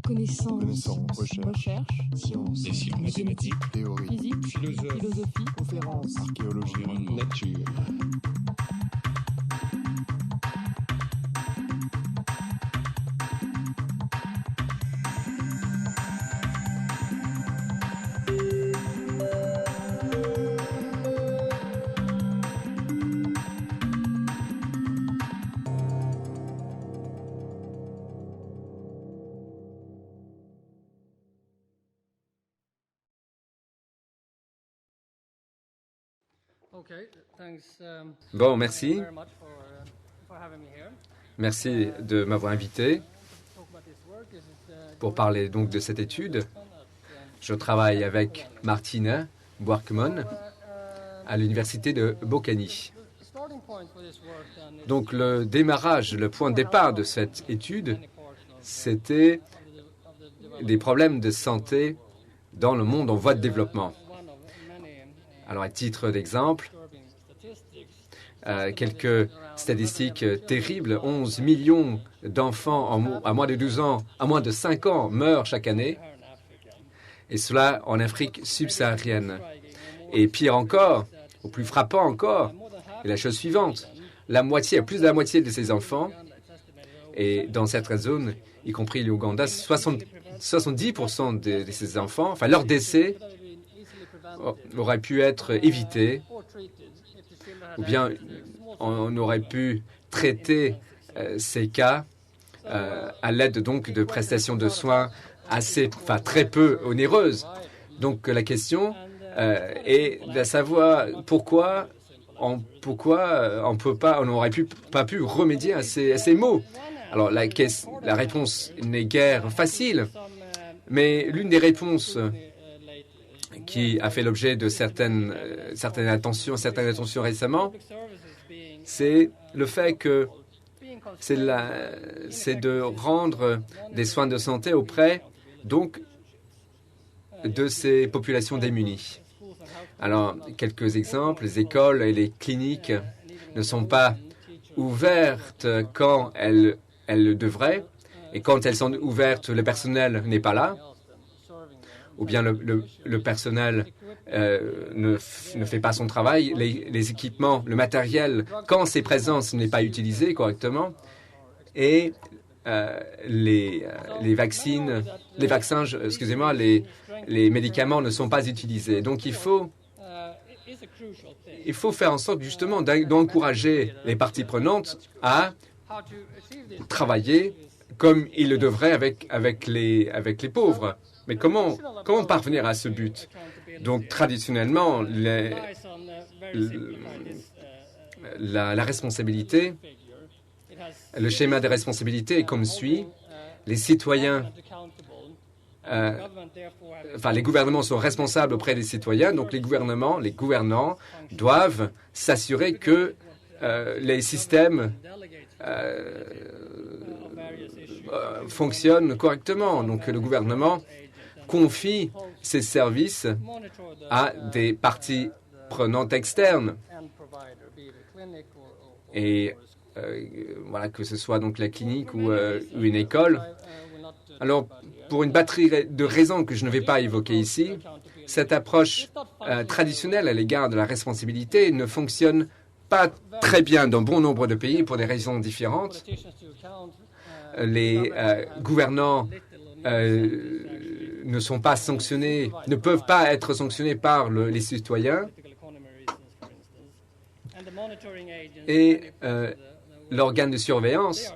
connaissance, recherche, sciences, sciences, mathématiques, théorie, physique, philosophie, conférence, archéologie, nature. Bon, merci. Merci de m'avoir invité pour parler donc de cette étude. Je travaille avec Martina Björkman à l'université de Boccani. Donc le démarrage, le point de départ de cette étude, c'était des problèmes de santé dans le monde en voie de développement. Alors, à titre d'exemple, quelques statistiques terribles. 11 millions d'enfants à moins de 12 ans, à moins de 5 ans meurent chaque année, et cela en Afrique subsaharienne. Et pire encore, ou plus frappant encore, est la chose suivante. Plus de la moitié de ces enfants, et dans certaines zones, y compris l'Ouganda, 70% de ces enfants, enfin leur décès aurait pu être évité, ou bien on aurait pu traiter ces cas à l'aide donc de prestations de soins très peu onéreuses. Donc la question est de savoir pourquoi on n'aurait pas pu remédier à ces maux. Alors la réponse n'est guère facile, mais l'une des réponses qui a fait l'objet de certaines attentions récemment, c'est le fait que c'est de rendre des soins de santé auprès donc de ces populations démunies. Alors, quelques exemples, les écoles et les cliniques ne sont pas ouvertes quand elles devraient, et quand elles sont ouvertes, le personnel n'est pas là, ou bien le personnel ne fait pas son travail, les équipements, le matériel, quand c'est présent, ce n'est pas utilisé correctement, et les médicaments ne sont pas utilisés. Donc il faut faire en sorte justement d'encourager les parties prenantes à travailler comme ils le devraient avec les pauvres. Mais comment parvenir à ce but? Donc, traditionnellement, la responsabilité, le schéma de responsabilité est comme suit. Les citoyens, les gouvernements sont responsables auprès des citoyens, donc les gouvernants doivent s'assurer que les systèmes fonctionnent correctement. Donc, le gouvernement confie ces services à des parties prenantes externes. Et que ce soit donc la clinique ou une école. Alors, pour une batterie de raisons que je ne vais pas évoquer ici, cette approche traditionnelle à l'égard de la responsabilité ne fonctionne pas très bien dans bon nombre de pays pour des raisons différentes. Les gouvernants ne sont pas sanctionnés, ne peuvent pas être sanctionnés par les citoyens. Et les organes de surveillance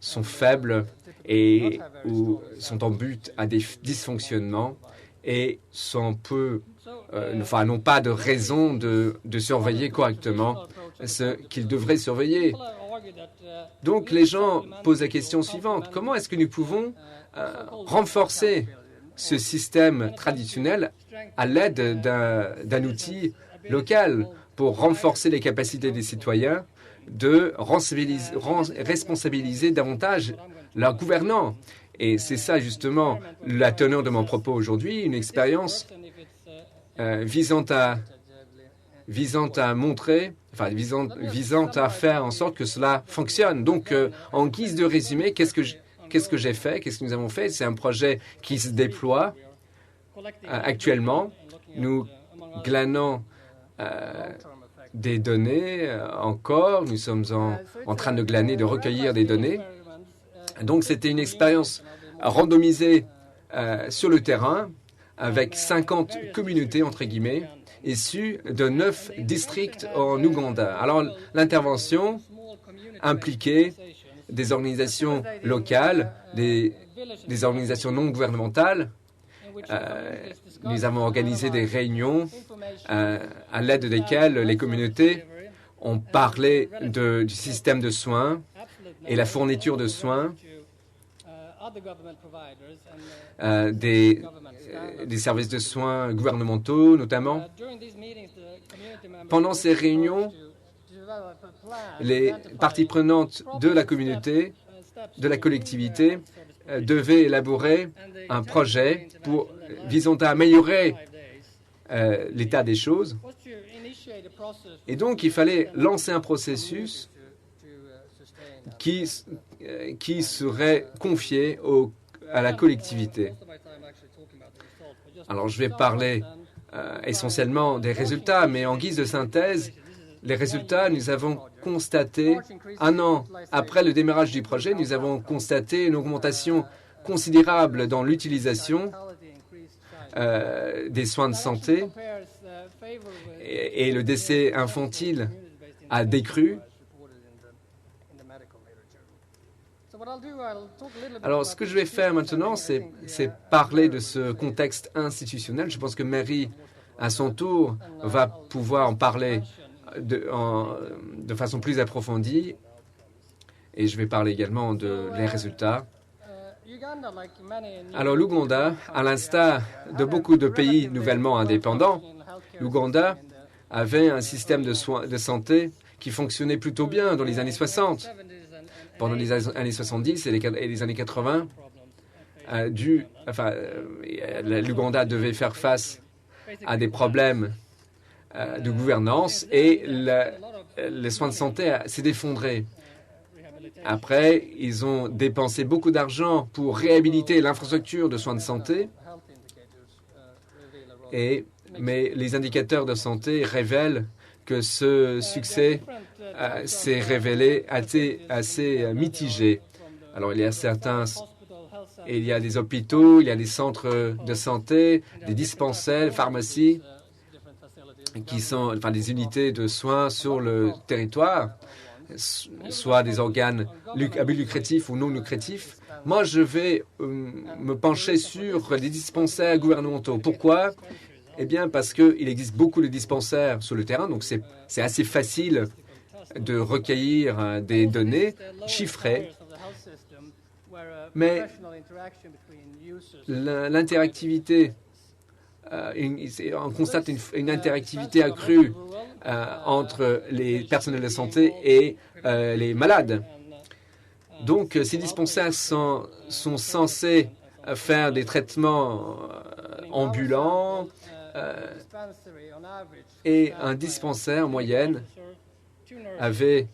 sont faibles et ou sont en but à des dysfonctionnements et n'ont pas de raison de surveiller correctement ce qu'ils devraient surveiller. Donc les gens posent la question suivante. Comment est-ce que nous pouvons renforcer ce système traditionnel à l'aide d'un outil local pour renforcer les capacités des citoyens de responsabiliser davantage leurs gouvernants? Et c'est ça justement la teneur de mon propos aujourd'hui, une expérience visant visant à montrer, enfin visant à faire en sorte que cela fonctionne. Donc, en guise de résumé, qu'est-ce que j'ai fait, qu'est-ce que nous avons fait? C'est un projet qui se déploie actuellement. Nous glanons des données encore. Nous sommes en train de glaner, de recueillir des données. Donc, c'était une expérience randomisée sur le terrain avec 50 communautés, entre guillemets, issues de 9 districts en Ouganda. Alors, l'intervention impliquait des organisations locales, des organisations non gouvernementales. Nous avons organisé des réunions à l'aide desquelles les communautés ont parlé du système de soins et la fourniture de soins, des services de soins gouvernementaux notamment. Pendant ces réunions, les parties prenantes de la communauté, de la collectivité, devaient élaborer un projet visant à améliorer l'état des choses. Et donc, il fallait lancer un processus qui serait confié à la collectivité. Alors, je vais parler essentiellement des résultats, mais en guise de synthèse, les résultats, nous avons constaté, un an après le démarrage du projet, nous avons constaté une augmentation considérable dans l'utilisation des soins de santé et le décès infantile a décru. Alors, ce que je vais faire maintenant, c'est parler de ce contexte institutionnel. Je pense que Mary, à son tour, va pouvoir en parler de façon plus approfondie. Et je vais parler également des résultats. Alors, l'Ouganda, à l'instar de beaucoup de pays nouvellement indépendants, l'Ouganda avait un système de soins de santé qui fonctionnait plutôt bien dans les années 60. Pendant les années 70 et les années 80, l'Ouganda devait faire face à des problèmes de gouvernance et les soins de santé s'est effondré. Après, ils ont dépensé beaucoup d'argent pour réhabiliter l'infrastructure de soins de santé, mais les indicateurs de santé révèlent que ce succès s'est révélé assez mitigé. Alors, il y a des hôpitaux, il y a des centres de santé, des dispensaires, pharmacies, qui sont des unités de soins sur le territoire, soit des organes à but lucratif ou non lucratif. Moi, je vais me pencher sur les dispensaires gouvernementaux. Pourquoi? Eh bien, parce qu'il existe beaucoup de dispensaires sur le terrain, donc c'est assez facile de recueillir des données chiffrées. Mais l'interactivité, on constate une interactivité accrue entre les personnels de santé et les malades. Donc, ces dispensaires sont censés faire des traitements ambulants et un dispensaire en moyenne avait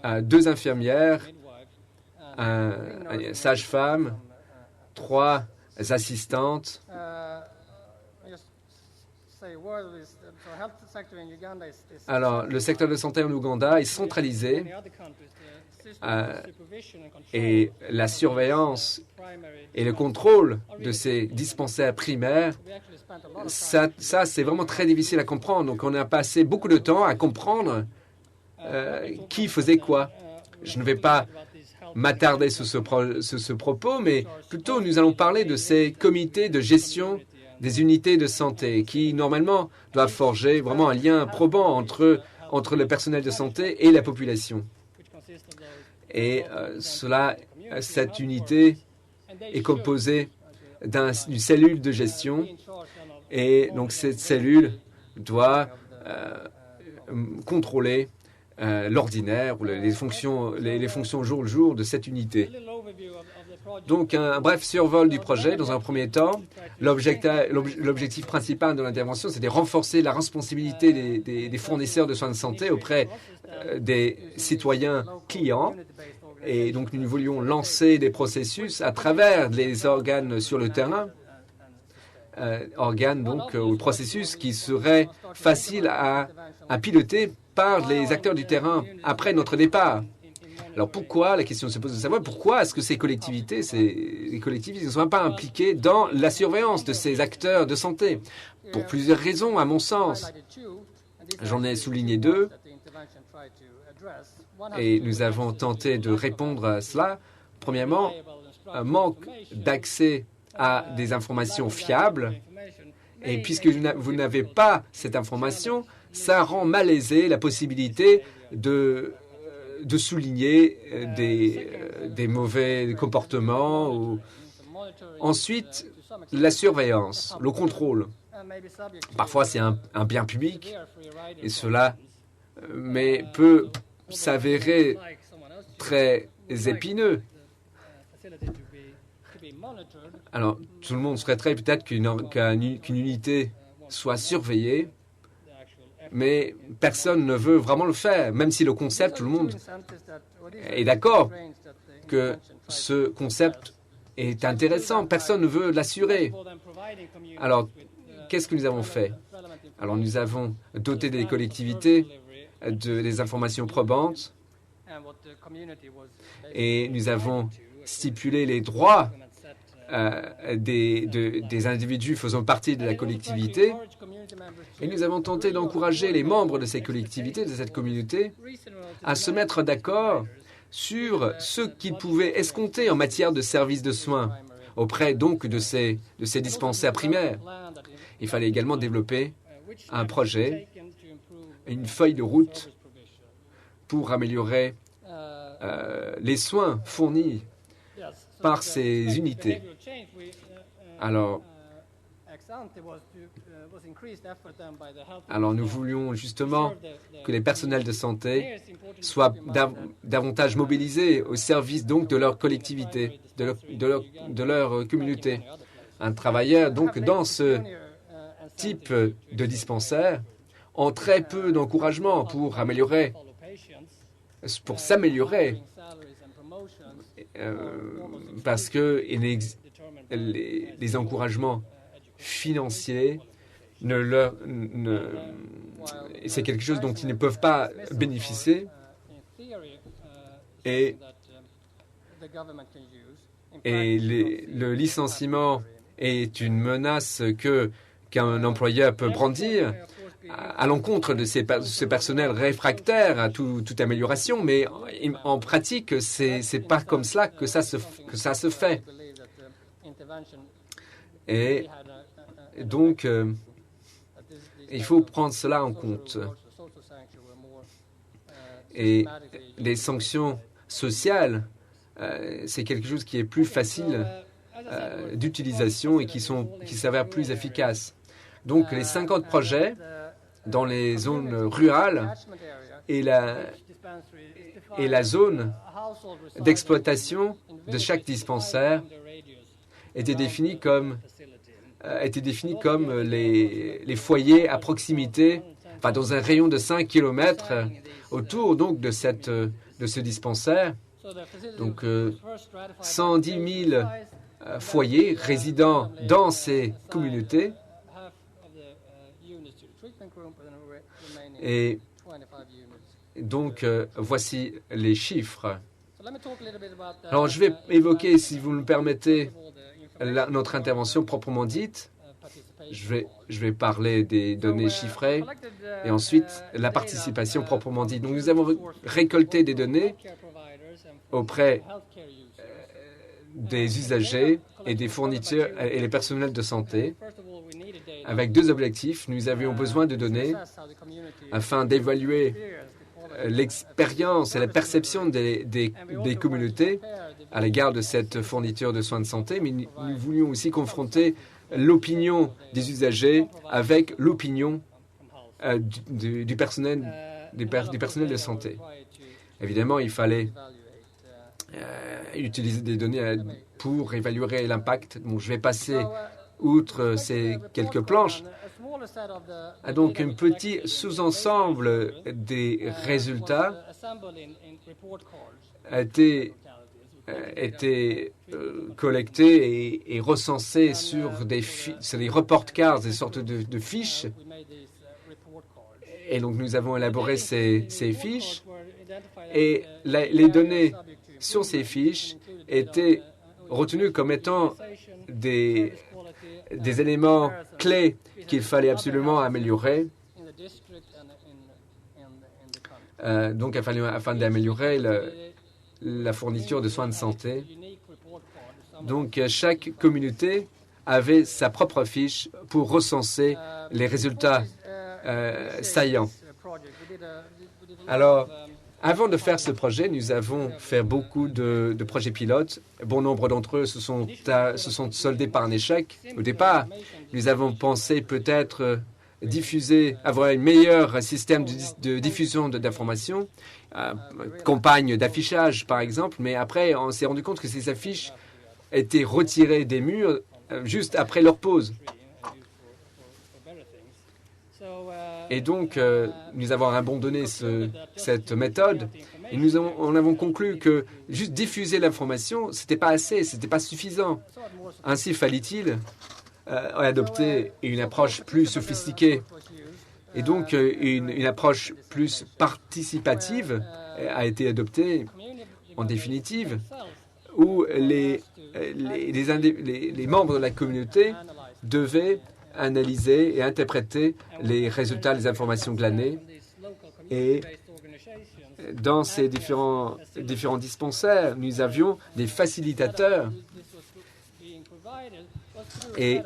2 infirmières, une sage-femme, 3 assistantes. Alors, le secteur de santé en Ouganda est centralisé et la surveillance et le contrôle de ces dispensaires primaires, ça c'est vraiment très difficile à comprendre. Donc, on a passé beaucoup de temps à comprendre qui faisait quoi. Je ne vais pas m'attarder sur ce propos, mais plutôt nous allons parler de ces comités de gestion des unités de santé qui, normalement, doivent forger vraiment un lien probant entre le personnel de santé et la population. Et cette unité est composée d'une cellule de gestion et donc cette cellule doit contrôler l'ordinaire ou les fonctions au jour le jour de cette unité. Donc, un bref survol du projet. Dans un premier temps, l'objectif principal de l'intervention, c'était de renforcer la responsabilité des fournisseurs de soins de santé auprès des citoyens clients. Et donc, nous voulions lancer des processus à travers les organes sur le terrain, organes donc ou processus qui seraient faciles à piloter par les acteurs du terrain après notre départ. Alors pourquoi, la question se pose de savoir pourquoi est-ce que les collectivités ne sont pas impliquées dans la surveillance de ces acteurs de santé? Pour plusieurs raisons, à mon sens. J'en ai souligné deux. Et nous avons tenté de répondre à cela. Premièrement, un manque d'accès à des informations fiables. Et puisque vous n'avez pas cette information, ça rend malaisé la possibilité de souligner des mauvais comportements. Ensuite, la surveillance, le contrôle. Parfois, c'est un bien public et cela peut s'avérer très épineux. Alors, tout le monde souhaiterait peut-être qu'une unité soit surveillée, mais personne ne veut vraiment le faire, même si le concept, tout le monde est d'accord que ce concept est intéressant. Personne ne veut l'assurer. Alors, qu'est-ce que nous avons fait? Alors, nous avons doté des collectivités des informations probantes et nous avons stipulé les droits des individus faisant partie de la collectivité et nous avons tenté d'encourager les membres de ces collectivités, de cette communauté, à se mettre d'accord sur ce qu'ils pouvaient escompter en matière de services de soins auprès donc de ces dispensaires primaires. Il fallait également développer un projet, une feuille de route pour améliorer les soins fournis par ces unités. Alors, nous voulions justement que les personnels de santé soient davantage mobilisés au service donc de leur collectivité, de leur communauté. Un travailleur donc dans ce type de dispensaire ont très peu d'encouragement pour s'améliorer, parce que les encouragements financiers c'est quelque chose dont ils ne peuvent pas bénéficier et le licenciement est une menace qu'un employeur peut brandir à l'encontre de ce personnel réfractaire à toute amélioration, mais en pratique, c'est pas comme cela que ça se fait. Et donc, il faut prendre cela en compte. Et les sanctions sociales, c'est quelque chose qui est plus facile d'utilisation et qui s'avère plus efficace. Donc, les 50 projets dans les zones rurales et la zone d'exploitation de chaque dispensaire étaient définis comme les foyers à proximité, enfin dans un rayon de 5 km autour donc de ce dispensaire. Donc 110 000 foyers résidant dans ces communautés. Et donc, voici les chiffres. Alors, je vais évoquer, si vous me permettez, notre intervention proprement dite. Je vais parler des données chiffrées et ensuite la participation proprement dite. Donc, nous avons récolté des données auprès des usagers et des fournisseurs et les personnels de santé avec deux objectifs. Nous avions besoin de données afin d'évaluer l'expérience et la perception des communautés à l'égard de cette fourniture de soins de santé, mais nous voulions aussi confronter l'opinion des usagers avec l'opinion du personnel de santé. Évidemment, il fallait utiliser des données pour évaluer l'impact. Donc, je vais passer outre ces quelques planches. Donc, un petit sous-ensemble des résultats a été collectés et recensés sur des report cards, des sortes de fiches. Et donc, nous avons élaboré ces fiches. Et les données sur ces fiches étaient retenues comme étant des éléments clés qu'il fallait absolument améliorer. Donc, afin d'améliorer la fourniture de soins de santé. Donc, chaque communauté avait sa propre fiche pour recenser les résultats saillants. Alors, avant de faire ce projet, nous avons fait beaucoup de projets pilotes. Bon nombre d'entre eux se sont soldés par un échec. Au départ, nous avons pensé peut-être avoir un meilleur système de diffusion d'informations, campagne d'affichage par exemple, mais après on s'est rendu compte que ces affiches étaient retirées des murs juste après leur pause. Et donc, nous avons abandonné cette méthode et nous en avons conclu que juste diffuser l'information, ce n'était pas assez, ce n'était pas suffisant. Ainsi fallait-il adopter une approche plus sophistiquée. Et donc, une approche plus participative a été adoptée, en définitive, où les membres de la communauté devaient analyser et interpréter les résultats, les informations glanées. Et dans ces différents dispensaires, nous avions des facilitateurs. Et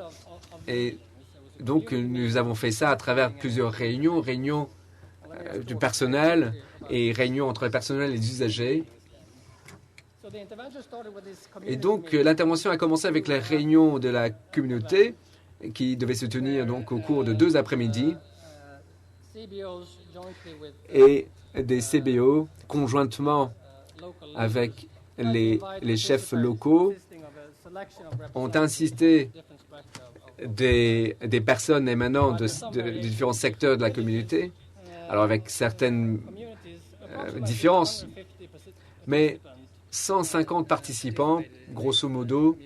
donc, nous avons fait ça à travers plusieurs réunions du personnel et réunions entre le personnel et les usagers. Et donc, l'intervention a commencé avec la réunion de la communauté qui devait se tenir donc au cours de 2 après-midi et des CBO conjointement avec les chefs locaux ont insisté des personnes émanant de différents secteurs de la communauté, alors avec certaines différences, mais 150 participants, grosso modo,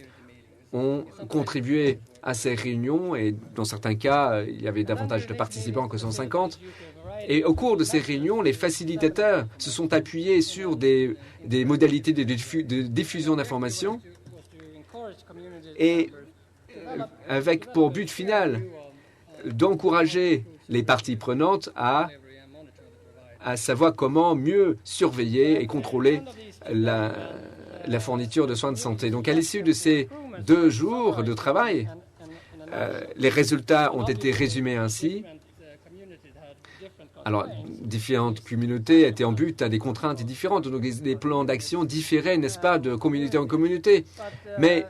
ont contribué à ces réunions et dans certains cas, il y avait davantage de participants que 150. Et au cours de ces réunions, les facilitateurs se sont appuyés sur des modalités de diffusion d'informations et avec pour but final d'encourager les parties prenantes à savoir comment mieux surveiller et contrôler la fourniture de soins de santé. Donc, à l'issue de ces 2 jours de travail, les résultats ont été résumés ainsi. Alors, différentes communautés étaient en but à des contraintes différentes. Donc, les plans d'action différaient, n'est-ce pas, de communauté en communauté. Mais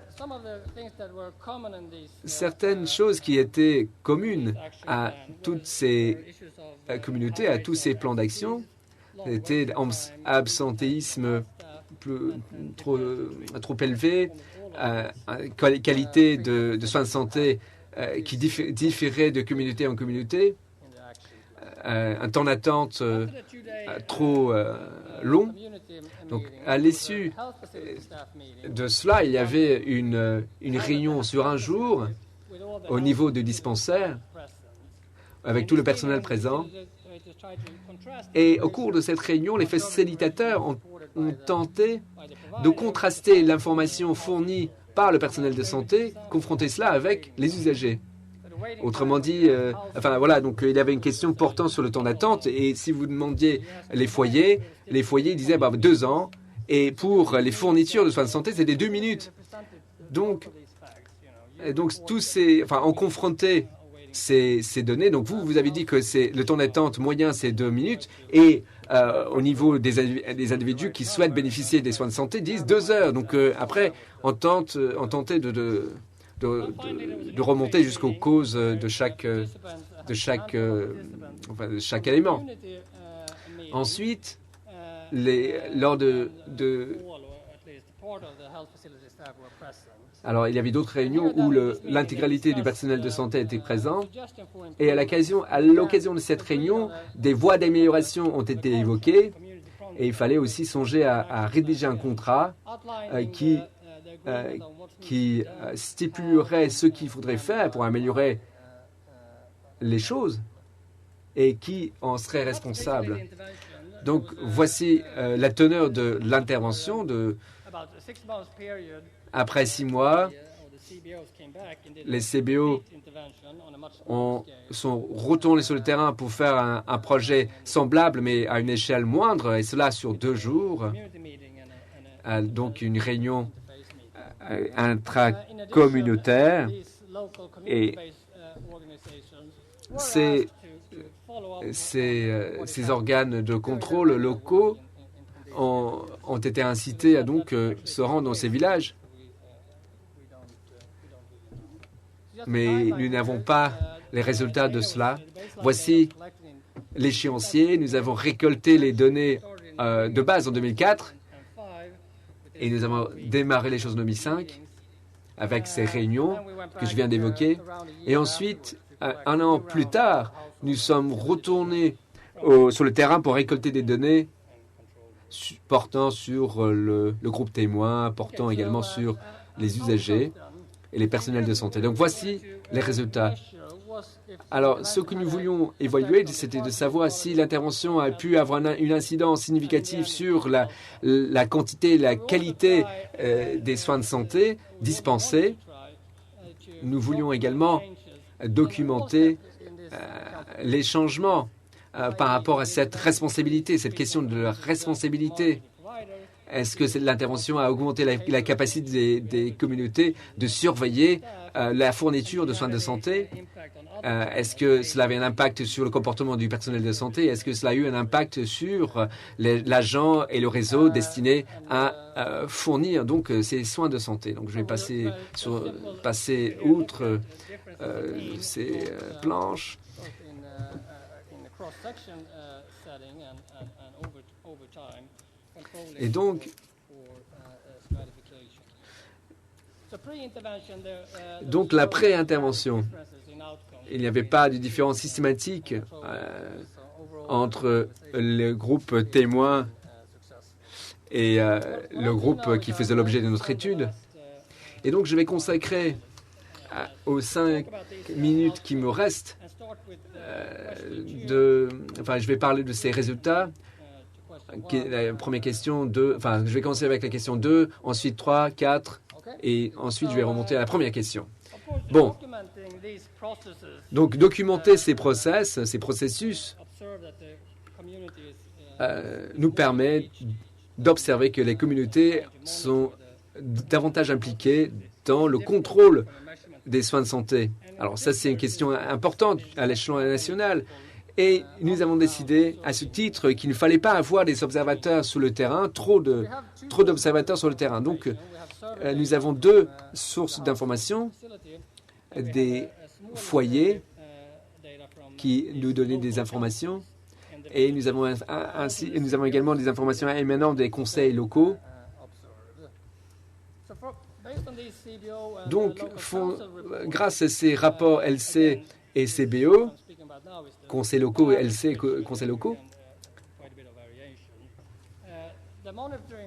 certaines choses qui étaient communes à toutes ces communautés, à tous ces plans d'action, étaient absentéisme trop élevé, qualité de soins de santé qui différait de communauté en communauté, un temps d'attente trop long. Donc, à l'issue de cela, il y avait une réunion sur un jour au niveau du dispensaire avec tout le personnel présent. Et au cours de cette réunion, les facilitateurs ont tenté de contraster l'information fournie par le personnel de santé, confronter cela avec les usagers. Autrement dit, donc il y avait une question portant sur le temps d'attente et si vous demandiez les foyers disaient 2 ans et pour les fournitures de soins de santé, c'était 2 minutes. Donc on confrontait ces données. Donc vous avez dit que le temps d'attente moyen, c'est 2 minutes et au niveau des individus qui souhaitent bénéficier des soins de santé disent 2 heures. Donc après, on tentait de remonter jusqu'aux causes de chaque élément. Ensuite, lors Alors, il y avait d'autres réunions où l'intégralité du personnel de santé était présent. Et à l'occasion de cette réunion, des voies d'amélioration ont été évoquées. Et il fallait aussi songer à rédiger un contrat qui stipulerait ce qu'il faudrait faire pour améliorer les choses et qui en serait responsable. Donc, voici la teneur de l'intervention. Après 6 mois, les CBO sont retournés sur le terrain pour faire un projet semblable, mais à une échelle moindre, et cela sur 2 jours. Donc, une réunion intracommunautaire. Et ces organes de contrôle locaux ont été incités à donc se rendre dans ces villages. Mais nous n'avons pas les résultats de cela. Voici l'échéancier. Nous avons récolté les données de base en 2004 et nous avons démarré les choses en 2005 avec ces réunions que je viens d'évoquer. Et ensuite, un an plus tard, nous sommes retournés sur le terrain pour récolter des données portant sur le groupe témoin, portant également sur les usagers et les personnels de santé. Donc voici les résultats. Alors, ce que nous voulions évaluer, c'était de savoir si l'intervention a pu avoir une incidence significative sur la quantité et la qualité des soins de santé dispensés. Nous voulions également documenter les changements par rapport à cette responsabilité, cette question de la responsabilité. Est-ce que l'intervention a augmenté la capacité des communautés de surveiller la fourniture de soins de santé? Est-ce que cela avait un impact sur le comportement du personnel de santé? Est-ce que cela a eu un impact sur l'agent et le réseau destiné à fournir donc ces soins de santé? Donc je vais passer outre ces planches. Et donc la pré-intervention, il n'y avait pas de différence systématique entre le groupe témoin et le groupe qui faisait l'objet de notre étude. Et donc je vais consacrer aux 5 minutes qui me restent je vais parler de ces résultats. La première question, je vais commencer avec la question 2, ensuite 3, 4, et ensuite je vais remonter à la première question. Bon, donc documenter ces processus nous permet d'observer que les communautés sont davantage impliquées dans le contrôle des soins de santé. Alors ça, c'est une question importante à l'échelon national. Et nous avons décidé, à ce titre, qu'il ne fallait pas avoir des observateurs sur le terrain, trop d'observateurs sur le terrain. Donc, nous avons 2 sources d'informations, des foyers qui nous donnaient des informations, et nous avons également des informations émanant des conseils locaux. Donc, grâce à ces rapports LC et CBO, conseils locaux et LC, conseils locaux,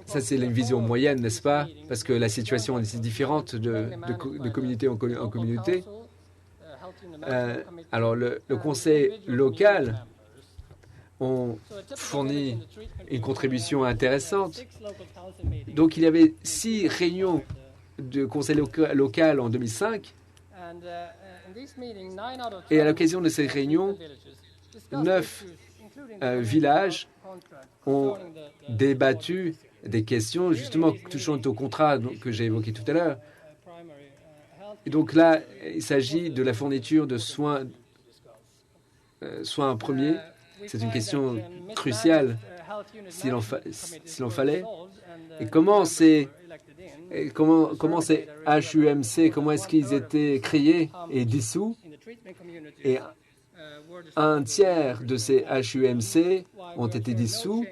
ça c'est une vision moyenne, n'est-ce pas? Parce que la situation est différente de communauté en communauté. Alors, le conseil local ont fourni une contribution intéressante. Donc, il y avait 6 réunions de conseil local en 2005. Et à l'occasion de ces réunions, 9 villages ont débattu des questions justement touchant au contrat que j'ai évoqué tout à l'heure. Et donc là, il s'agit de la fourniture de soins premiers. C'est une question cruciale s'il en fallait. Et comment ces HUMC, comment est-ce qu'ils étaient créés et dissous? Et un tiers de ces HUMC ont été dissous,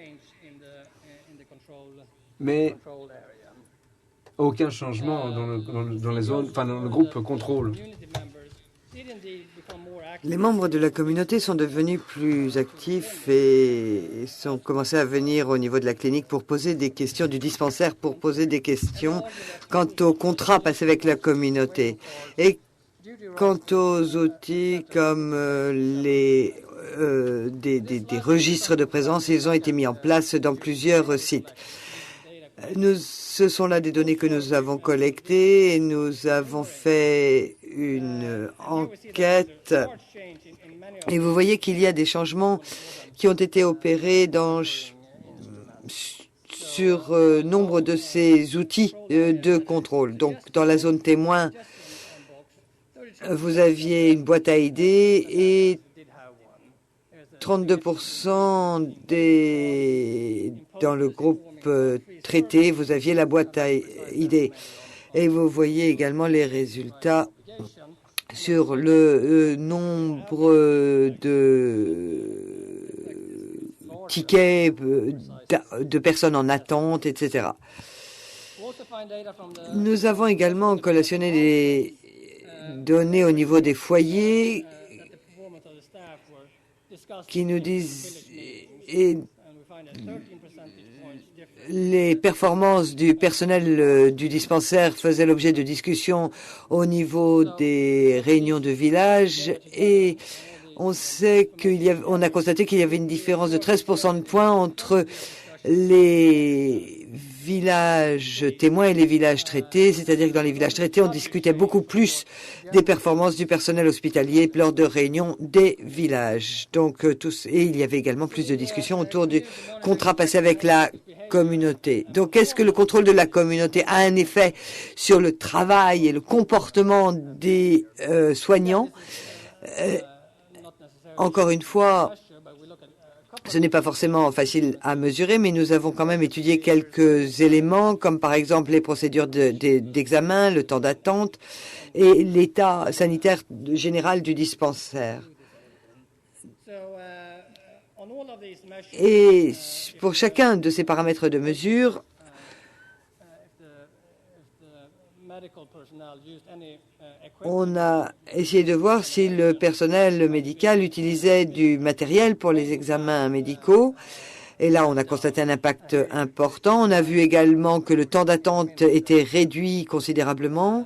mais aucun changement dans les zones, enfin dans le groupe contrôle. Les membres de la communauté sont devenus plus actifs et sont commencés à venir au niveau de la clinique pour poser des questions, du dispensaire pour poser des questions quant au contrat passé avec la communauté. Et quant aux outils comme des registres de présence, ils ont été mis en place dans plusieurs sites. Ce sont là des données que nous avons collectées et nous avons fait une enquête. Et vous voyez qu'il y a des changements qui ont été opérés sur nombre de ces outils de contrôle. Donc, dans la zone témoin, vous aviez une boîte à idées et 32% dans le groupe traité, vous aviez la boîte à idées. Et vous voyez également les résultats sur le nombre de tickets de personnes en attente, etc. Nous avons également collationné des données au niveau des foyers qui nous disent les performances du personnel du dispensaire faisaient l'objet de discussions au niveau des réunions de village et on a constaté qu'il y avait une différence de 13% de points entre les villages témoins et les villages traités, c'est-à-dire que dans les villages traités, on discutait beaucoup plus des performances du personnel hospitalier lors de réunions des villages. Donc, et il y avait également plus de discussions autour du contrat passé avec la communauté. Donc, est-ce que le contrôle de la communauté a un effet sur le travail et le comportement des soignants? Encore une fois, ce n'est pas forcément facile à mesurer, mais nous avons quand même étudié quelques éléments, comme par exemple les procédures d'examen, le temps d'attente et l'état sanitaire général du dispensaire. Et pour chacun de ces paramètres de mesure, on a essayé de voir si le personnel médical utilisait du matériel pour les examens médicaux. Et là, on a constaté un impact important. On a vu également que le temps d'attente était réduit considérablement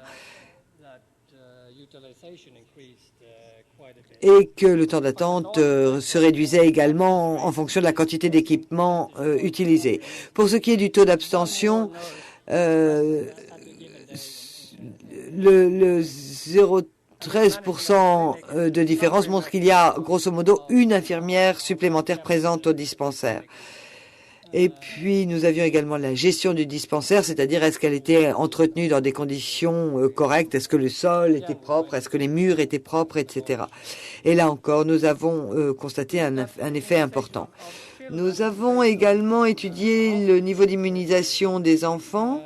et que le temps d'attente se réduisait également en fonction de la quantité d'équipements utilisés. Pour ce qui est du taux d'abstention, le 0,13% de différence montre qu'il y a grosso modo une infirmière supplémentaire présente au dispensaire. Et puis, nous avions également la gestion du dispensaire, c'est-à-dire est-ce qu'elle était entretenue dans des conditions correctes, est-ce que le sol était propre, est-ce que les murs étaient propres, etc. Et là encore, nous avons constaté un effet important. Nous avons également étudié le niveau d'immunisation des enfants.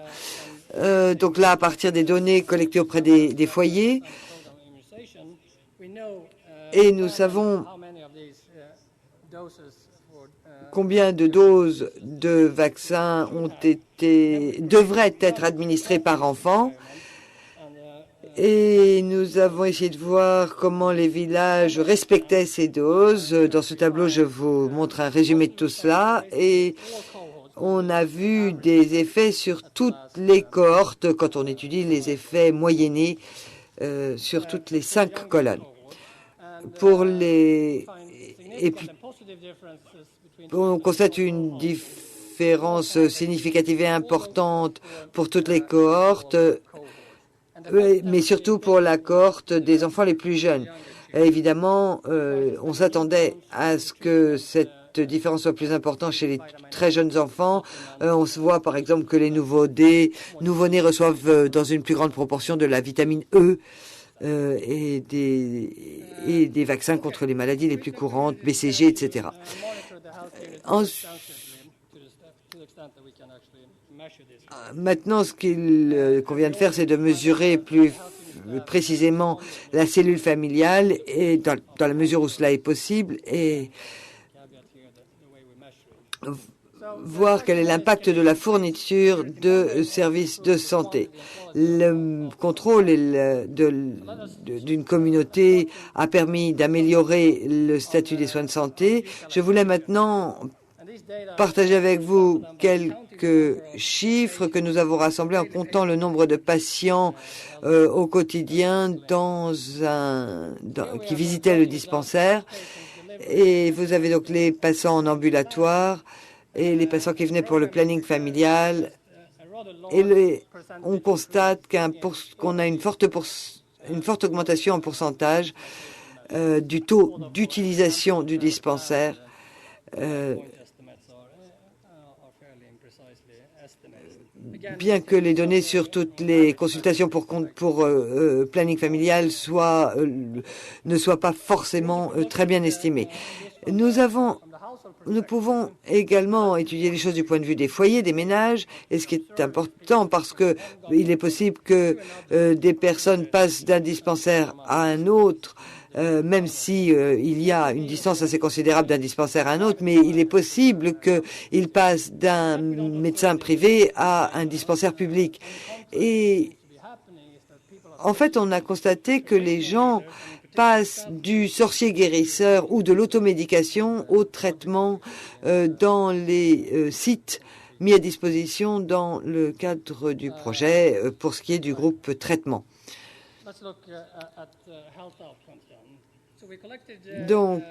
Donc là, à partir des données collectées auprès des foyers, et nous savons combien de doses de vaccins devraient être administrées par enfant. Et nous avons essayé de voir comment les villages respectaient ces doses. Dans ce tableau, je vous montre un résumé de tout cela. Et on a vu des effets sur toutes les cohortes quand on étudie les effets moyennés sur toutes les 5 colonnes. On constate une différence significative et importante pour toutes les cohortes, mais surtout pour la cohorte des enfants les plus jeunes. Évidemment, on s'attendait à ce que cette différence soit plus importante chez les très jeunes enfants. On se voit par exemple que les nouveau-nés reçoivent dans une plus grande proportion de la vitamine E et des vaccins contre les maladies les plus courantes, BCG, etc. Maintenant, ce qu'il convient de faire, c'est de mesurer plus précisément la cellule familiale et dans la mesure où cela est possible. Et voir quel est l'impact de la fourniture de services de santé. Le contrôle d'une communauté a permis d'améliorer le statut des soins de santé. Je voulais maintenant partager avec vous quelques chiffres que nous avons rassemblés en comptant le nombre de patients au quotidien qui visitaient le dispensaire. Et vous avez donc les patients en ambulatoire et les patients qui venaient pour le planning familial. Et on constate qu'on a une forte augmentation en pourcentage du taux d'utilisation du dispensaire. Bien que les données sur toutes les consultations pour planning familial ne soient pas forcément très bien estimées. Nous pouvons également étudier les choses du point de vue des foyers, des ménages, et ce qui est important parce que il est possible que des personnes passent d'un dispensaire à un autre, même si il y a une distance assez considérable d'un dispensaire à un autre, mais il est possible qu'ils passent d'un médecin privé à un dispensaire public. Et en fait, on a constaté que les gens passent du sorcier guérisseur ou de l'automédication au traitement dans les sites mis à disposition dans le cadre du projet pour ce qui est du groupe traitement. Donc,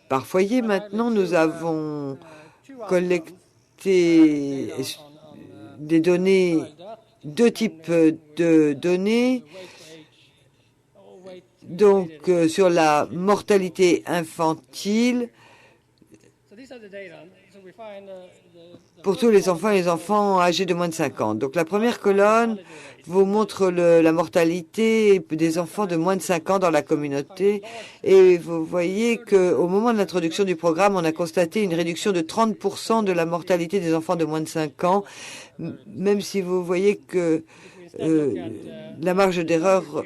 par foyer, maintenant, nous avons collecté des données, deux types de données. Donc, sur la mortalité infantile, pour tous les enfants et les enfants âgés de moins de 5 ans. Donc, la première colonne vous montre la mortalité des enfants de moins de 5 ans dans la communauté. Et vous voyez qu'au moment de l'introduction du programme, on a constaté une réduction de 30% de la mortalité des enfants de moins de 5 ans, même si vous voyez que la marge d'erreur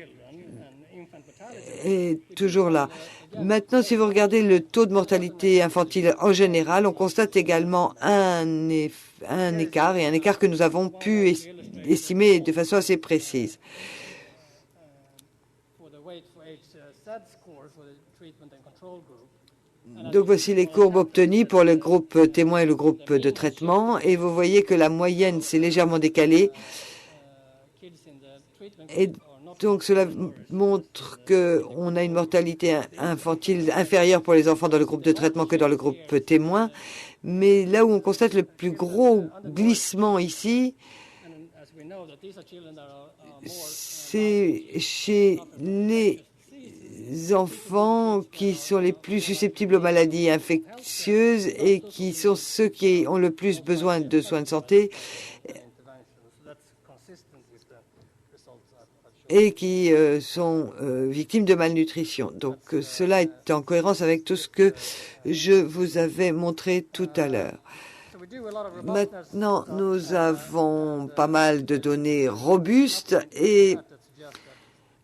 est toujours là. Maintenant, si vous regardez le taux de mortalité infantile en général, on constate également un écart que nous avons pu estimer de façon assez précise. Donc voici les courbes obtenues pour le groupe témoin et le groupe de traitement. Et vous voyez que la moyenne s'est légèrement décalée. Et donc, cela montre qu'on a une mortalité infantile inférieure pour les enfants dans le groupe de traitement que dans le groupe témoin. Mais là où on constate le plus gros glissement ici, c'est chez les enfants qui sont les plus susceptibles aux maladies infectieuses et qui sont ceux qui ont le plus besoin de soins de santé et qui sont victimes de malnutrition. Donc cela est en cohérence avec tout ce que je vous avais montré tout à l'heure. Maintenant, nous avons pas mal de données robustes et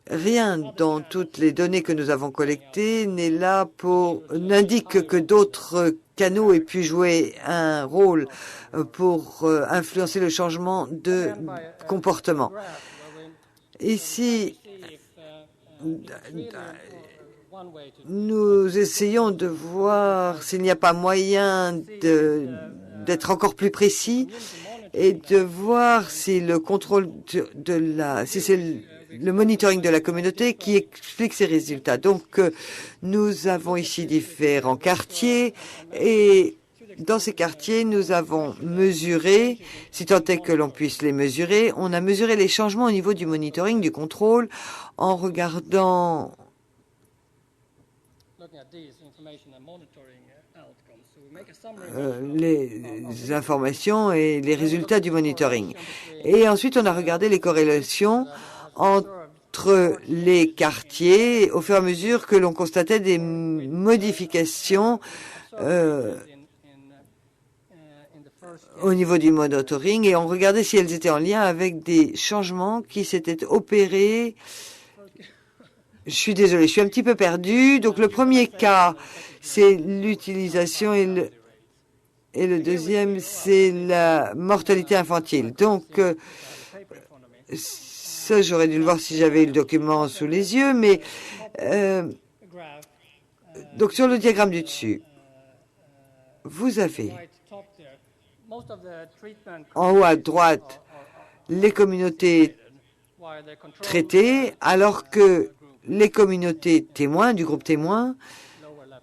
rien dans toutes les données que nous avons collectées n'indique que d'autres canaux aient pu jouer un rôle pour influencer le changement de comportement. Ici, nous essayons de voir s'il n'y a pas moyen d'être encore plus précis et de voir si le contrôle si c'est le monitoring de la communauté qui explique ces résultats. Donc, nous avons ici différents quartiers et dans ces quartiers, nous avons mesuré, si tant est que l'on puisse les mesurer, on a mesuré les changements au niveau du monitoring, du contrôle, en regardant les informations et les résultats du monitoring. Et ensuite, on a regardé les corrélations entre les quartiers au fur et à mesure que l'on constatait des modifications au niveau du monitoring et on regardait si elles étaient en lien avec des changements qui s'étaient opérés. Je suis désolée, je suis un petit peu perdue. Donc le premier cas, c'est l'utilisation Et le deuxième, c'est la mortalité infantile. Donc, ça, j'aurais dû le voir si j'avais eu le document sous les yeux, mais donc sur le diagramme du dessus, vous avez en haut à droite les communautés traitées, alors que les communautés témoins, du groupe témoin,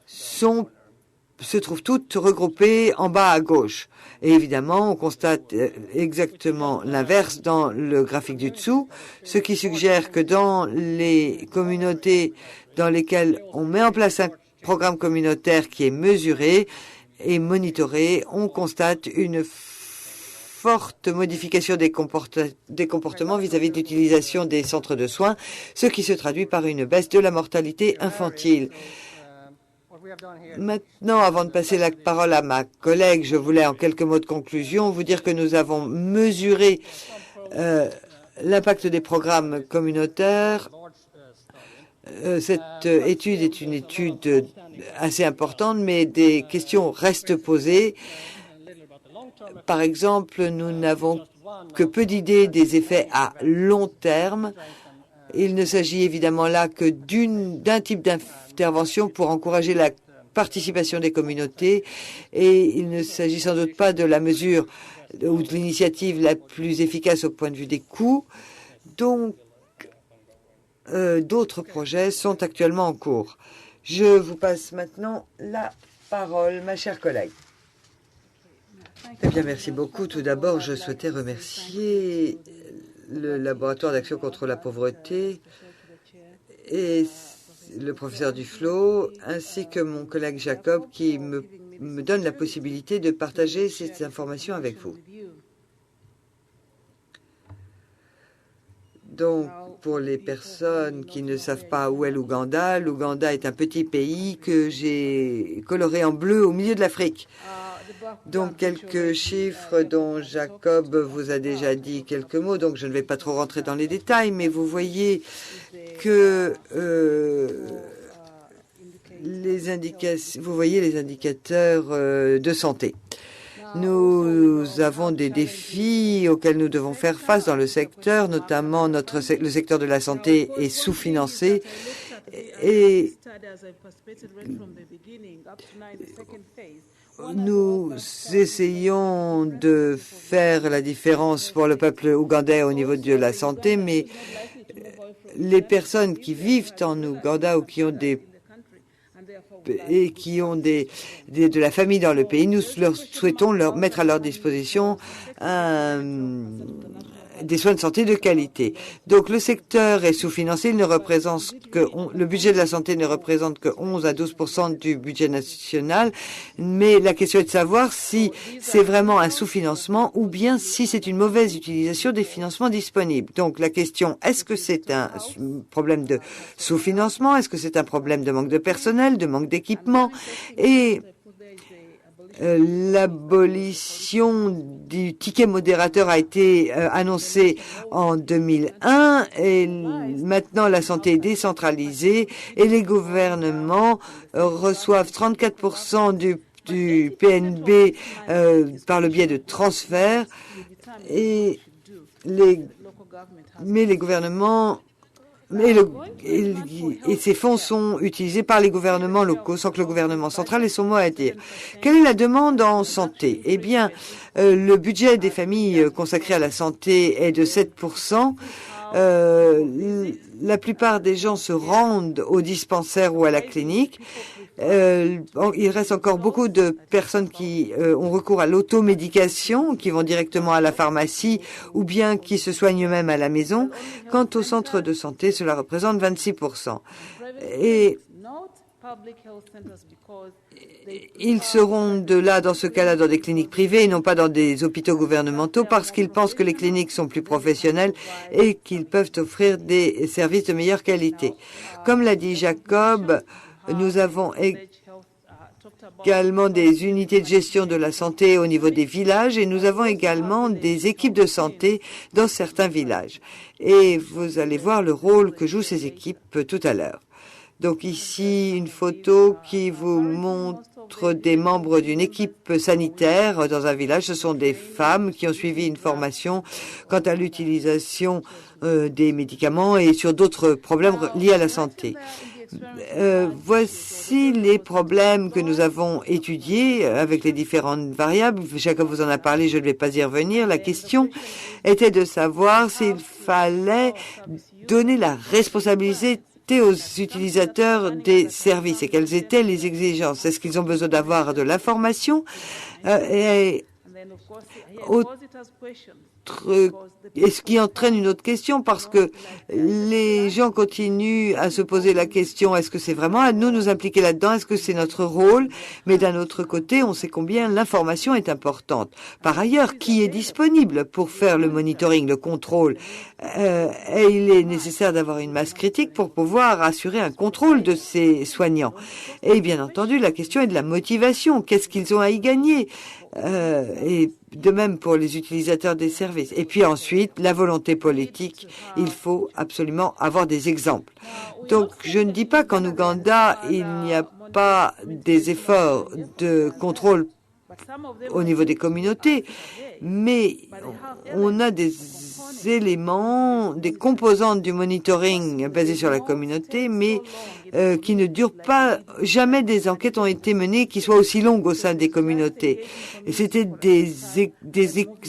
se trouvent toutes regroupées en bas à gauche. Et évidemment, on constate exactement l'inverse dans le graphique du dessous, ce qui suggère que dans les communautés dans lesquelles on met en place un programme communautaire qui est mesuré et monitoré, on constate une forte modification des comportements vis-à-vis de l'utilisation des centres de soins, ce qui se traduit par une baisse de la mortalité infantile. Maintenant, avant de passer la parole à ma collègue, je voulais en quelques mots de conclusion vous dire que nous avons mesuré l'impact des programmes communautaires. Cette étude est une étude assez importante, mais des questions restent posées. Par exemple, nous n'avons que peu d'idées des effets à long terme. Il ne s'agit évidemment là que d'un type d'intervention pour encourager la participation des communautés, et il ne s'agit sans doute pas de la mesure ou de l'initiative la plus efficace au point de vue des coûts. Donc, d'autres projets sont actuellement en cours. Je vous passe maintenant la parole, ma chère collègue. Eh bien, merci beaucoup. Tout d'abord, je souhaitais remercier le laboratoire d'action contre la pauvreté et le professeur Duflo, ainsi que mon collègue Jacob, qui me donne la possibilité de partager ces informations avec vous. Donc, pour les personnes qui ne savent pas où est l'Ouganda, l'Ouganda est un petit pays que j'ai coloré en bleu au milieu de l'Afrique. Donc, quelques chiffres dont Jacob vous a déjà dit quelques mots, donc je ne vais pas trop rentrer dans les détails, mais vous voyez que les indicateurs de santé. Nous avons des défis auxquels nous devons faire face dans le secteur, notamment le secteur de la santé est sous-financé et nous essayons de faire la différence pour le peuple ougandais au niveau de la santé, mais les personnes qui vivent en Ouganda ou qui ont de la famille dans le pays, nous souhaitons leur mettre à leur disposition des soins de santé de qualité. Donc le secteur est sous-financé, le budget de la santé ne représente que 11 à 12% du budget national, mais la question est de savoir si c'est vraiment un sous-financement ou bien si c'est une mauvaise utilisation des financements disponibles. Donc la question, est-ce que c'est un problème de sous-financement, est-ce que c'est un problème de manque de personnel, de manque d'équipement, et l'abolition du ticket modérateur a été annoncée en 2001 et maintenant la santé est décentralisée et les gouvernements reçoivent 34% du PNB par le biais de transferts et les gouvernements et ces fonds sont utilisés par les gouvernements locaux sans que le gouvernement central ait son mot à dire. Quelle est la demande en santé? Eh bien, le budget des familles consacré à la santé est de 7%. La plupart des gens se rendent au dispensaire ou à la clinique. Il reste encore beaucoup de personnes qui ont recours à l'automédication, qui vont directement à la pharmacie ou bien qui se soignent eux-mêmes à la maison. Quant au centre de santé, cela représente 26%. Et ils seront dans ce cas-là, dans des cliniques privées et non pas dans des hôpitaux gouvernementaux parce qu'ils pensent que les cliniques sont plus professionnelles et qu'ils peuvent offrir des services de meilleure qualité. Comme l'a dit Jacob, nous avons également des unités de gestion de la santé au niveau des villages et nous avons également des équipes de santé dans certains villages. Et vous allez voir le rôle que jouent ces équipes tout à l'heure. Donc ici, une photo qui vous montre des membres d'une équipe sanitaire dans un village. Ce sont des femmes qui ont suivi une formation quant à l'utilisation des médicaments et sur d'autres problèmes liés à la santé. Voici les problèmes que nous avons étudiés avec les différentes variables. Chacun vous en a parlé, je ne vais pas y revenir. La question était de savoir s'il fallait donner la responsabilité aux utilisateurs des services et quelles étaient les exigences. Est-ce qu'ils ont besoin d'avoir de l'information et ce qui entraîne une autre question parce que les gens continuent à se poser la question est-ce que c'est vraiment à nous impliquer là-dedans, est-ce que c'est notre rôle, mais d'un autre côté on sait combien l'information est importante. Par ailleurs, qui est disponible pour faire le monitoring, le contrôle et il est nécessaire d'avoir une masse critique pour pouvoir assurer un contrôle de ces soignants. Et bien entendu la question est de la motivation, qu'est-ce qu'ils ont à y gagner et de même pour les utilisateurs des services. Et puis ensuite, la volonté politique, il faut absolument avoir des exemples. Donc, je ne dis pas qu'en Ouganda, il n'y a pas des efforts de contrôle au niveau des communautés, mais on a des éléments, des composantes du monitoring basées sur la communauté, mais qui ne durent pas. Jamais des enquêtes ont été menées qui soient aussi longues au sein des communautés. C'était des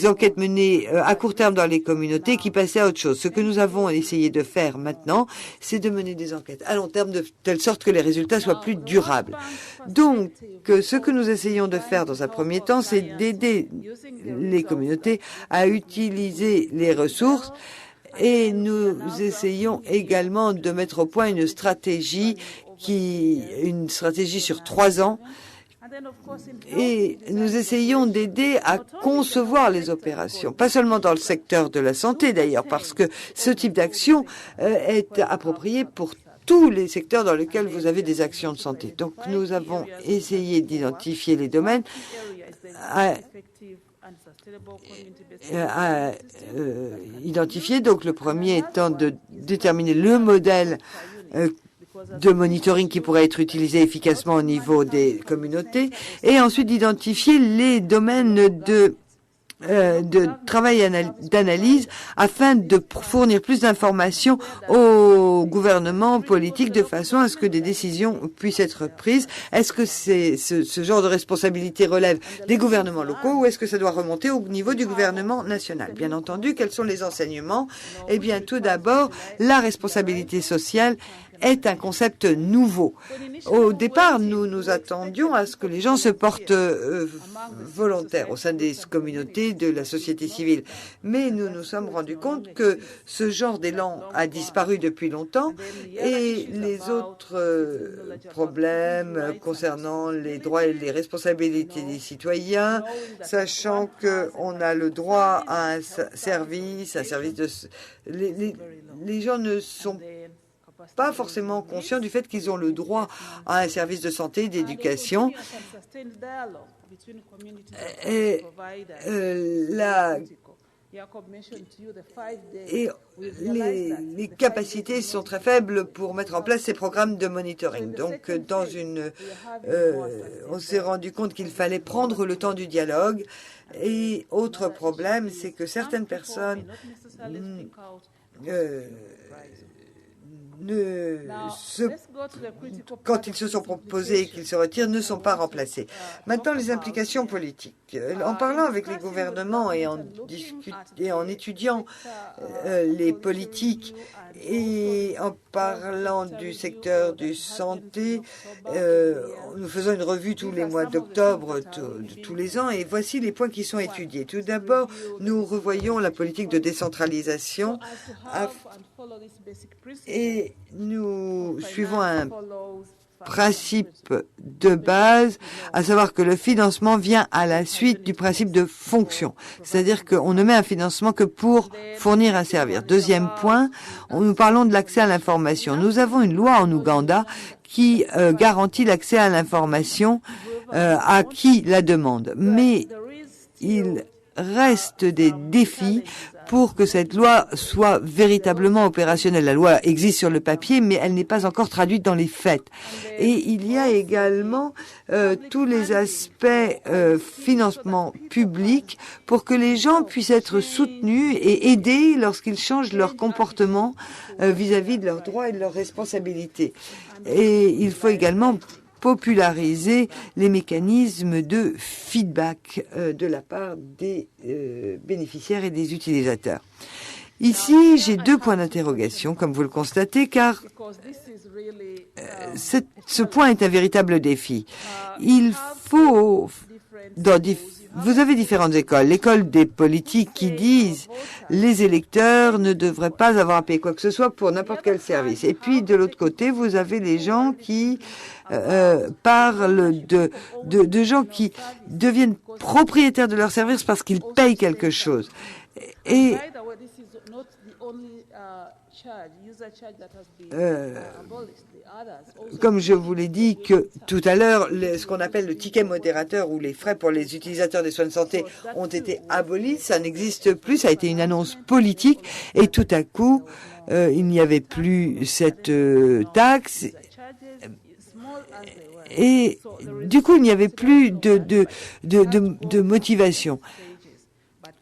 enquêtes menées à court terme dans les communautés qui passaient à autre chose. Ce que nous avons essayé de faire maintenant, c'est de mener des enquêtes à long terme de telle sorte que les résultats soient plus durables. Donc, ce que nous essayons de faire dans un premier temps, c'est d'aider les communautés à utiliser les ressources et nous essayons également de mettre au point une stratégie sur 3 ans et nous essayons d'aider à concevoir les opérations, pas seulement dans le secteur de la santé d'ailleurs, parce que ce type d'action est approprié pour tous les secteurs dans lesquels vous avez des actions de santé. Donc nous avons essayé d'identifier les domaines identifier. Donc le premier étant de déterminer le modèle de monitoring qui pourrait être utilisé efficacement au niveau des communautés et ensuite d'identifier les domaines de travail d'analyse afin de fournir plus d'informations au gouvernement politique de façon à ce que des décisions puissent être prises. Est-ce que ce genre de responsabilité relève des gouvernements locaux ou est-ce que ça doit remonter au niveau du gouvernement national? Bien entendu, quels sont les enseignements? Eh bien, tout d'abord, la responsabilité sociale est un concept nouveau. Au départ, nous nous attendions à ce que les gens se portent volontaires au sein des communautés de la société civile. Mais nous nous sommes rendus compte que ce genre d'élan a disparu depuis longtemps et les autres problèmes concernant les droits et les responsabilités des citoyens, sachant qu'on a le droit à un service de... Les gens ne sont pas forcément conscients du fait qu'ils ont le droit à un service de santé, d'éducation. Et les capacités sont très faibles pour mettre en place ces programmes de monitoring. Donc, on s'est rendu compte qu'il fallait prendre le temps du dialogue. Et autre problème, c'est que certaines personnes quand ils se sont proposés et qu'ils se retirent, ne sont pas remplacés. Maintenant, les implications politiques. En parlant avec les gouvernements et en étudiant les politiques et en parlant du secteur du santé, nous faisons une revue tous les mois d'octobre, tous les ans, et voici les points qui sont étudiés. Tout d'abord, nous revoyons la politique de décentralisation et nous suivons un principe de base, à savoir que le financement vient à la suite du principe de fonction. C'est-à-dire qu'on ne met un financement que pour fournir un service. Deuxième point, nous parlons de l'accès à l'information. Nous avons une loi en Ouganda qui garantit l'accès à l'information à qui la demande. Mais il reste des défis pour que cette loi soit véritablement opérationnelle. La loi existe sur le papier, mais elle n'est pas encore traduite dans les faits. Et il y a également tous les aspects financement public pour que les gens puissent être soutenus et aidés lorsqu'ils changent leur comportement vis-à-vis de leurs droits et de leurs responsabilités. Et il faut également populariser les mécanismes de feedback de la part des bénéficiaires et des utilisateurs. Ici, j'ai 2 points d'interrogation, comme vous le constatez, car ce point est un véritable défi. Il faut, vous avez différentes écoles. L'école des politiques qui disent les électeurs ne devraient pas avoir à payer quoi que ce soit pour n'importe quel service. Et puis, de l'autre côté, vous avez les gens qui parlent de gens qui deviennent propriétaires de leur service parce qu'ils payent quelque chose. Et comme je vous l'ai dit que tout à l'heure, ce qu'on appelle le ticket modérateur ou les frais pour les utilisateurs des soins de santé ont été abolis, ça n'existe plus, ça a été une annonce politique et tout à coup, il n'y avait plus cette taxe et du coup, il n'y avait plus de motivation.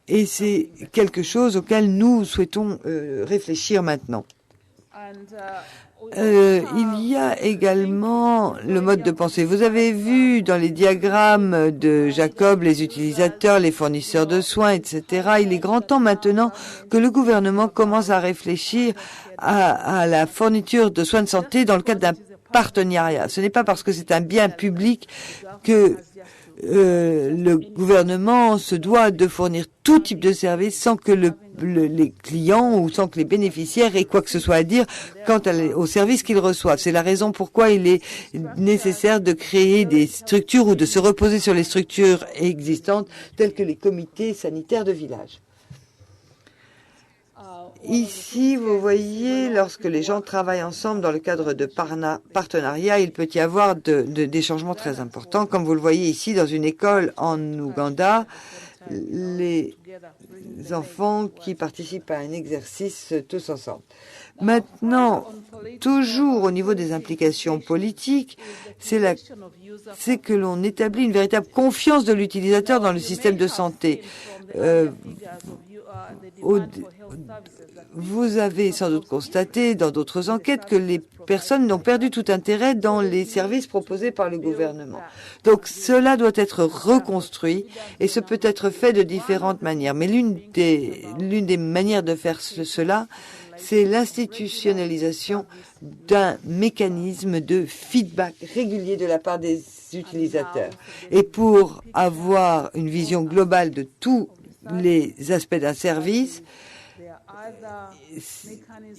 Et c'est quelque chose auquel nous souhaitons réfléchir maintenant. Il y a également le mode de pensée. Vous avez vu dans les diagrammes de Jacob les utilisateurs, les fournisseurs de soins, etc. Il est grand temps maintenant que le gouvernement commence à réfléchir à la fourniture de soins de santé dans le cadre d'un partenariat. Ce n'est pas parce que c'est un bien public que le gouvernement se doit de fournir tout type de service sans que les clients ou sans que les bénéficiaires aient quoi que ce soit à dire quant au service qu'ils reçoivent. C'est la raison pourquoi il est nécessaire de créer des structures ou de se reposer sur les structures existantes telles que les comités sanitaires de village. Ici, vous voyez, lorsque les gens travaillent ensemble dans le cadre de partenariats, il peut y avoir des changements très importants. Comme vous le voyez ici, dans une école en Ouganda, les enfants qui participent à un exercice tous ensemble. Maintenant, toujours au niveau des implications politiques, c'est que l'on établit une véritable confiance de l'utilisateur dans le système de santé. Vous avez sans doute constaté dans d'autres enquêtes que les personnes ont perdu tout intérêt dans les services proposés par le gouvernement. Donc cela doit être reconstruit et ce peut être fait de différentes manières. Mais l'une des manières de faire cela, c'est l'institutionnalisation d'un mécanisme de feedback régulier de la part des utilisateurs. Et pour avoir une vision globale de tous les aspects d'un service,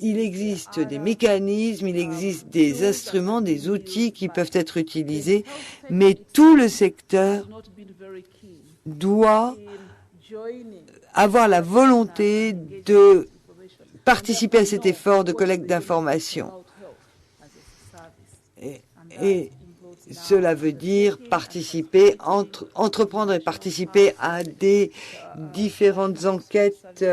il existe des mécanismes, il existe des instruments, des outils qui peuvent être utilisés, mais tout le secteur doit avoir la volonté de participer à cet effort de collecte d'informations. Et cela veut dire participer, entreprendre et participer à des différentes enquêtes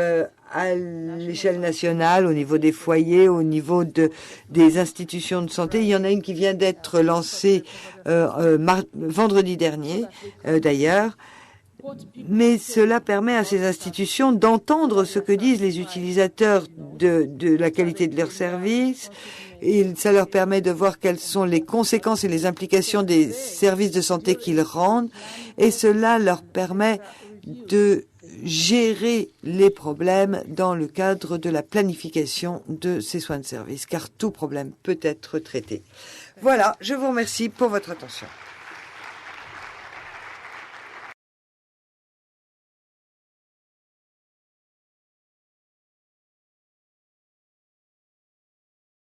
à l'échelle nationale, au niveau des foyers, au niveau des institutions de santé. Il y en a une qui vient d'être lancée vendredi dernier, d'ailleurs. Mais cela permet à ces institutions d'entendre ce que disent les utilisateurs de la qualité de leurs services. Et ça leur permet de voir quelles sont les conséquences et les implications des services de santé qu'ils rendent. Et cela leur permet de gérer les problèmes dans le cadre de la planification de ces soins de service, car tout problème peut être traité. Voilà, je vous remercie pour votre attention.